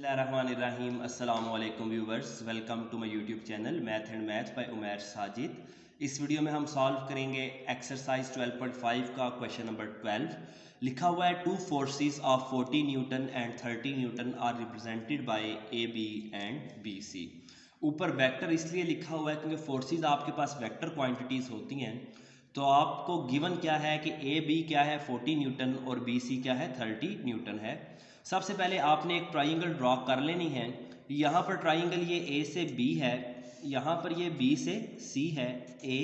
बिस्मिल्लाहिर्रहमानिर्रहीम अस्सलाम वालेकुम viewers, welcome to my YouTube channel math and math by Umair Sajid. इस वीडियो में हम सॉल्व करेंगे एक्सरसाइज 12.5 का क्वेश्चन नंबर 12। लिखा हुआ है two forces of 40 newton and 30 newton are represented by A B and B C. ऊपर वेक्टर इसलिए लिखा हुआ है क्योंकि फोर्सेस आपके पास वेक्टर क्वांटिटीज़ होती हैं। तो आपको गिवन क्या है कि ए बी क्या है 40 न्यूटन और बी सी क्या है 30 न्यूटन है। सबसे पहले आपने एक ट्राइंगल ड्रॉ कर लेनी है। यहाँ पर ट्राइंगल ये ए से बी है, यहाँ पर ये बी से सी है, ए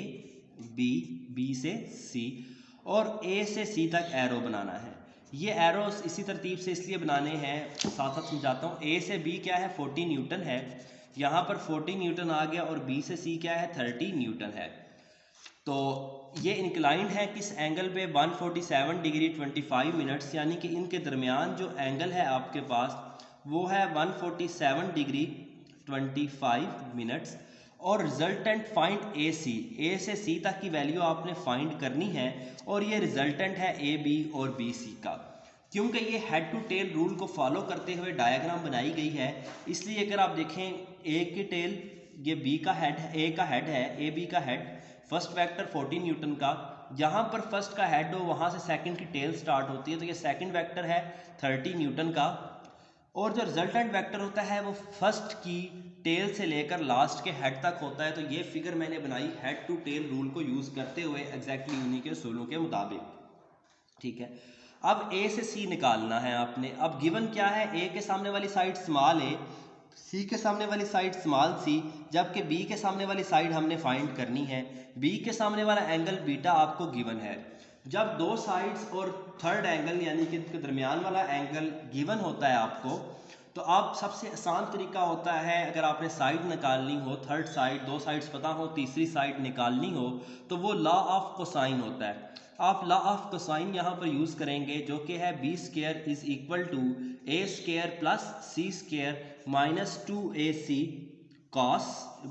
बी, बी से सी, और ए से सी तक एरो बनाना है। ये एरोस इसी तरतीब से इसलिए बनाने हैं, साथ साथ समझाता हूँ। ए से बी क्या है 40 न्यूटन है, यहाँ पर 40 न्यूटन आ गया, और बी से सी क्या है 30 न्यूटन है। तो ये इंक्लाइंड है किस एंगल पे 147 डिग्री 25 मिनट्स, यानी कि इनके दरमियान जो एंगल है आपके पास वो है 147 डिग्री 25 मिनट्स। और रिजल्टेंट फाइंड ए सी, ए से सी तक की वैल्यू आपने फाइंड करनी है, और ये रिजल्टेंट है ए बी और बी सी का। क्योंकि ये हेड टू टेल रूल को फॉलो करते हुए डायग्राम बनाई गई है, इसलिए अगर आप देखें ए की टेल, ये बी का हेड है, ए का हेड है, ए बी का हेड, फर्स्ट वेक्टर 40 न्यूटन का, जहां पर फर्स्ट का हेड हो वहां से सेकंड की टेल स्टार्ट होती है, तो ये सेकंड वेक्टर है 30 न्यूटन का। और जो रिजल्टेंट वेक्टर होता है वो फर्स्ट की टेल से लेकर लास्ट के हेड तक होता है। तो ये फिगर मैंने बनाई हेड टू टेल रूल को यूज करते हुए एग्जैक्टली उन्हीं के उसूलों के मुताबिक। ठीक है, अब ए से सी निकालना है आपने। अब गिवन क्या है, ए के सामने वाली साइड स्मॉल ए, सी के सामने वाली साइड स्मॉल सी, जबकि बी के सामने वाली साइड हमने फाइंड करनी है। बी के सामने वाला एंगल बीटा आपको गिवन है। जब दो साइड्स और थर्ड एंगल यानी कि इनके दरमियान वाला एंगल गिवन होता है आपको, तो आप सबसे आसान तरीका होता है, अगर आपने साइड निकालनी हो, थर्ड साइड, दो साइड्स पता हो, तीसरी साइड निकालनी हो, तो वो लॉ ऑफ कोसाइन होता है। आप लॉ ऑफ कोसाइन यहाँ पर यूज़ करेंगे, जो कि है B square is equal to A square plus C square minus 2ac cos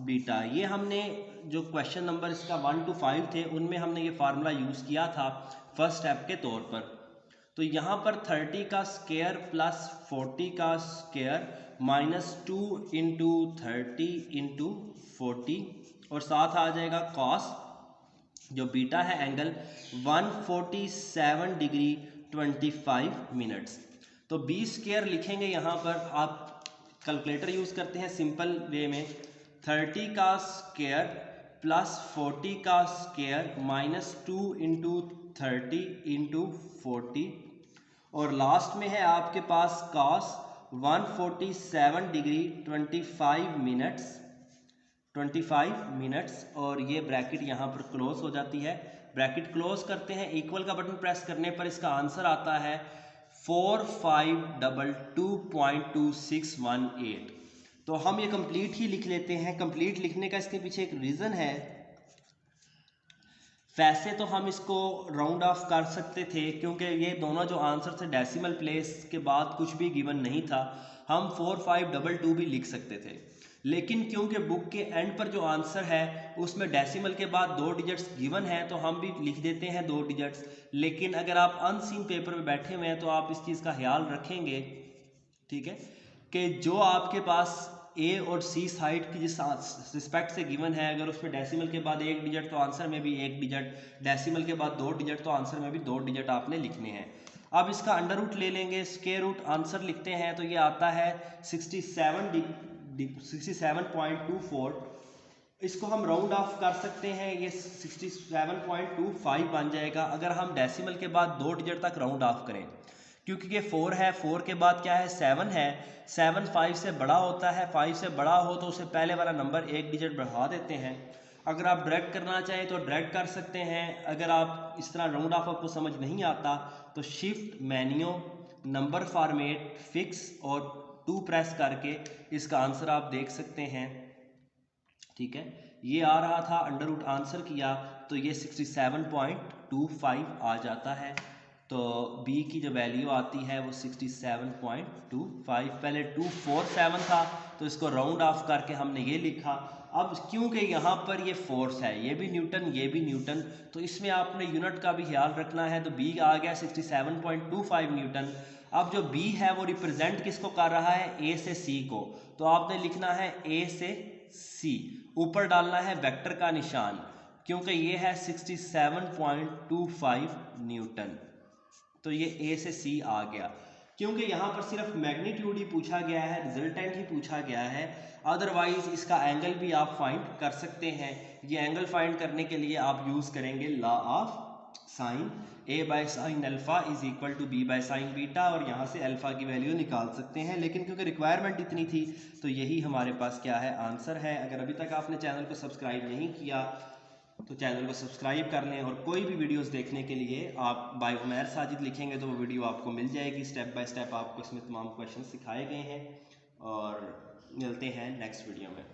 beta. ये हमने जो क्वेश्चन नंबर इसका 1 to 5 थे उनमें हमने ये फार्मूला यूज़ किया था फर्स्ट स्टेप के तौर पर। तो यहाँ पर 30 का स्क्वायर प्लस 40 का स्क्वायर माइनस 2 इंटू 30 इंटू 40, और साथ आ जाएगा कॉस, जो बीटा है एंगल 147 डिग्री 25 मिनट्स। तो बी स्क्वायर लिखेंगे यहाँ पर, आप कैलकुलेटर यूज़ करते हैं सिंपल वे में, 30 का स्क्वायर प्लस 40 का स्क्वायर माइनस 2 इंटू 30 इंटू 40, और लास्ट में है आपके पास कॉस 147 डिग्री 25 मिनट्स, और ये ब्रैकेट यहाँ पर क्लोज हो जाती है। ब्रैकेट क्लोज करते हैं, इक्वल का बटन प्रेस करने पर इसका आंसर आता है 4522.2618। तो हम ये कंप्लीट ही लिख लेते हैं। कंप्लीट लिखने का इसके पीछे एक रीज़न है। वैसे तो हम इसको राउंड ऑफ कर सकते थे, क्योंकि ये दोनों जो आंसर थे डेसिमल प्लेस के बाद कुछ भी गिवन नहीं था, हम 4522 भी लिख सकते थे। लेकिन क्योंकि बुक के एंड पर जो आंसर है उसमें डेसिमल के बाद 2 डिजिट्स गिवन है, तो हम भी लिख देते हैं 2 डिजिट्स। लेकिन अगर आप अनसीन पेपर में बैठे हुए हैं तो आप इस चीज़ का ख्याल रखेंगे, ठीक है, कि जो आपके पास ए और सी साइड की जिस रिस्पेक्ट से गिवन है, अगर उसमें डेसिमल के बाद 1 डिजिट तो आंसर में भी 1 डिजिट, डेसिमल के बाद 2 डिजिट तो आंसर में भी 2 डिजिट आपने लिखने हैं। अब इसका अंडर रूट ले लेंगे, स्क्वायर रूट आंसर लिखते हैं, तो ये आता है 67.24। इसको हम राउंड ऑफ कर सकते हैं, ये 67.25 बन जाएगा अगर हम डेसिमल के बाद 2 डिजिट तक राउंड ऑफ करें। क्योंकि ये 4 है, 4 के बाद क्या है 7 है, 7 5 से बड़ा होता है, 5 से बड़ा हो तो उसे पहले वाला नंबर 1 डिजिट बढ़ा देते हैं। अगर आप डायरेक्ट करना चाहें तो डायरेक्ट कर सकते हैं। अगर आप इस तरह राउंड ऑफ आपको समझ नहीं आता तो shift menu number format fix और 2 प्रेस करके इसका आंसर आप देख सकते हैं। ठीक है, ये आ रहा था, अंडर रूट आंसर किया तो ये 67.25 आ जाता है। तो b की जो वैल्यू आती है वो 67.25, पहले 247 था तो इसको राउंड ऑफ करके हमने ये लिखा। अब क्योंकि यहाँ पर ये फोर्स है, ये भी न्यूटन ये भी न्यूटन, तो इसमें आपने यूनिट का भी ख्याल रखना है। तो b आ गया 67.25 न्यूटन। अब जो बी है वो रिप्रेजेंट किसको कर रहा है, ए से सी को, तो आपने लिखना है ए से सी, ऊपर डालना है वेक्टर का निशान, क्योंकि ये है 67.25 न्यूटन, तो ये ए से सी आ गया। क्योंकि यहाँ पर सिर्फ मैग्नीट्यूड ही पूछा गया है, रिजल्टेंट ही पूछा गया है, अदरवाइज इसका एंगल भी आप फाइंड कर सकते हैं। ये एंगल फाइंड करने के लिए आप यूज करेंगे law of sine, A by sine alpha is equal to B by sine beta, और यहाँ से अल्फा की वैल्यू निकाल सकते हैं। लेकिन क्योंकि रिक्वायरमेंट इतनी थी तो यही हमारे पास क्या है, आंसर है। अगर अभी तक आपने चैनल को सब्सक्राइब नहीं किया तो चैनल को सब्सक्राइब कर लें, और कोई भी वीडियोस देखने के लिए आप बाय उमैर साजिद लिखेंगे तो वो वीडियो आपको मिल जाएगी। स्टेप बाय स्टेप आपको इसमें तमाम क्वेश्चन सिखाए गए हैं, और मिलते हैं नेक्स्ट वीडियो में।